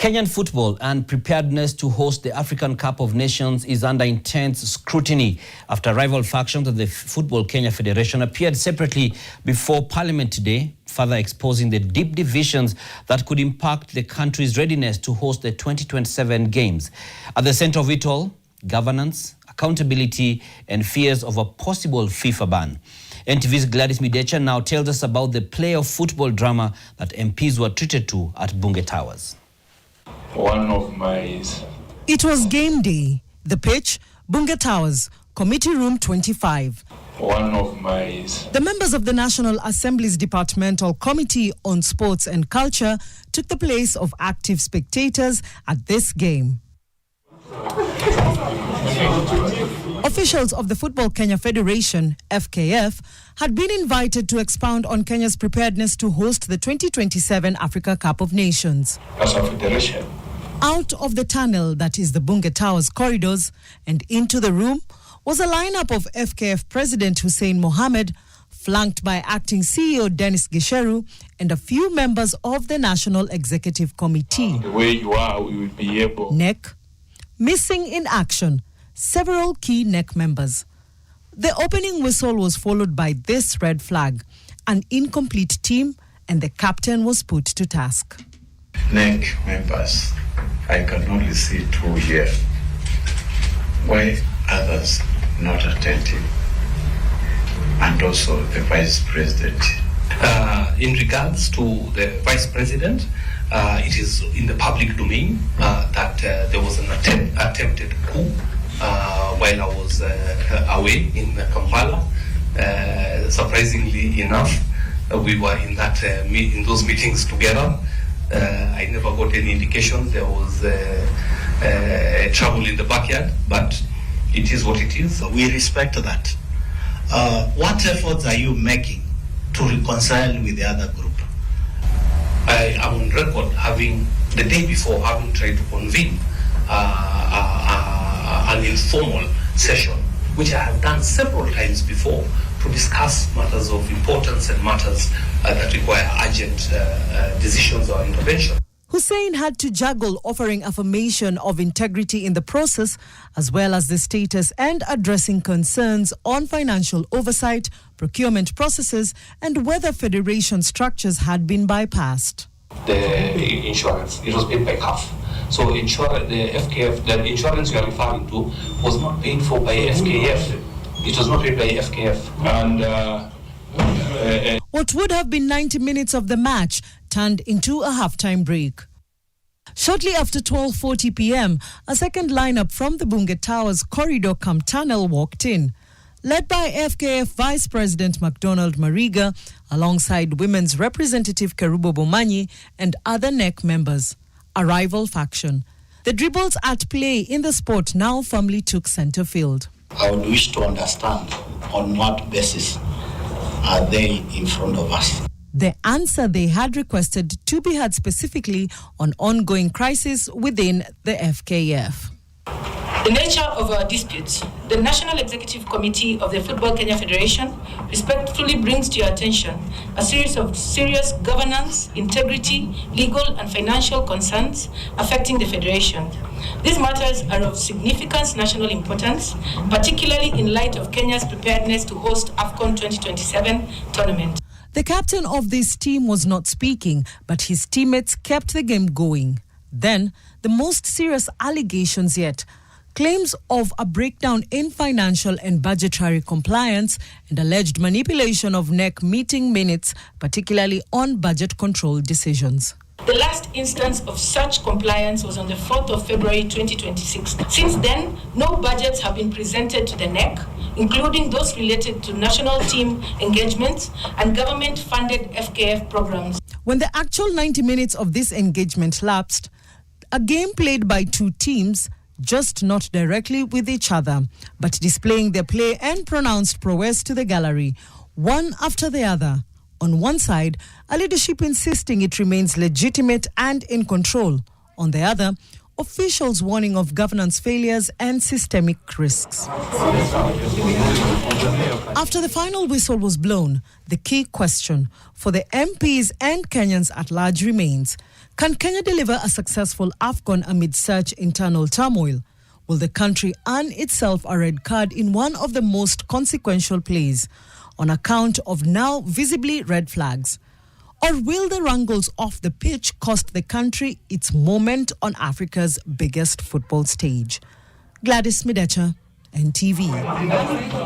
Kenyan football and preparedness to host the African Cup of Nations is under intense scrutiny after rival factions of the Football Kenya Federation appeared separately before Parliament today, further exposing the deep divisions that could impact the country's readiness to host the 2027 Games. At the center of it all, governance, accountability, and fears of a possible FIFA ban. NTV's Gladys Midecha now tells us about the play of football drama that MPs were treated to at Bunge Towers. It was game day. The pitch, Bunge Towers, Committee Room 25. The members of the National Assembly's Departmental Committee on Sports and Culture took the place of active spectators at this game. Officials of the Football Kenya Federation, FKF, had been invited to expound on Kenya's preparedness to host the 2027 Africa Cup of Nations. As a federation. Out of the tunnel that is the Bunge Towers corridors and into the room was a lineup of FKF President Hussein Mohammed, flanked by Acting CEO Dennis Gisheru and a few members of the National Executive Committee. The way you are, we will be able. NEC, missing in action, several key NEC members. The opening whistle was followed by this red flag, an incomplete team, and the captain was put to task. NEC members, I can only see two here. Why others not attentive? And also the Vice President. In regards to the Vice President, it is in the public domain that there was an attempted coup while I was away in Kampala. Surprisingly enough, we were in those meetings together. I never got any indication there was trouble in the backyard, but it is what it is. We respect that. What efforts are you making to reconcile with the other group? I am on record the day before having tried to convene an informal session, which I have done several times before, to discuss matters of importance and matters that require urgent decisions or intervention. Hussein had to juggle offering affirmation of integrity in the process, as well as the status and addressing concerns on financial oversight, procurement processes, and whether federation structures had been bypassed. The insurance, it was paid by CAF. So the FKF, the insurance you are referring to was not paid for by FKF. It was not paid by FKF. And what would have been 90 minutes of the match turned into a halftime break. Shortly after 12:40 p.m., a second lineup from the Bunge Towers corridor cum tunnel walked in, led by FKF Vice President MacDonald Mariga, alongside Women's Representative Kerubo Bomanyi and other NEC members, a rival faction. The dribbles at play in the sport now firmly took center field. I would wish to understand on what basis are they in front of us. The answer they had requested to be heard specifically on ongoing crisis within the FKF. The nature of our disputes, the National Executive Committee of the Football Kenya Federation respectfully brings to your attention a series of serious governance, integrity, legal and financial concerns affecting the Federation. These matters are of significant national importance, particularly in light of Kenya's preparedness to host AFCON 2027 tournament. The captain of this team was not speaking, but his teammates kept the game going. Then, the most serious allegations yet, claims of a breakdown in financial and budgetary compliance and alleged manipulation of NEC meeting minutes, particularly on budget control decisions. The last instance of such compliance was on the 4th of February 2026. Since then, no budgets have been presented to the NEC, including those related to national team engagements and government-funded FKF programs. When the actual 90 minutes of this engagement lapsed, a game played by two teams, just not directly with each other, but displaying their play and pronounced prowess to the gallery, one after the other. On one side, a leadership insisting it remains legitimate and in control. On the other, officials warning of governance failures and systemic risks. After the final whistle was blown, the key question for the MPs and Kenyans at large remains: Can Kenya deliver a successful AFCON amid such internal turmoil? Will the country earn itself a red card in one of the most consequential plays on account of now visibly red flags? Or will the wrangles off the pitch cost the country its moment on Africa's biggest football stage? Gladys Midecha, NTV.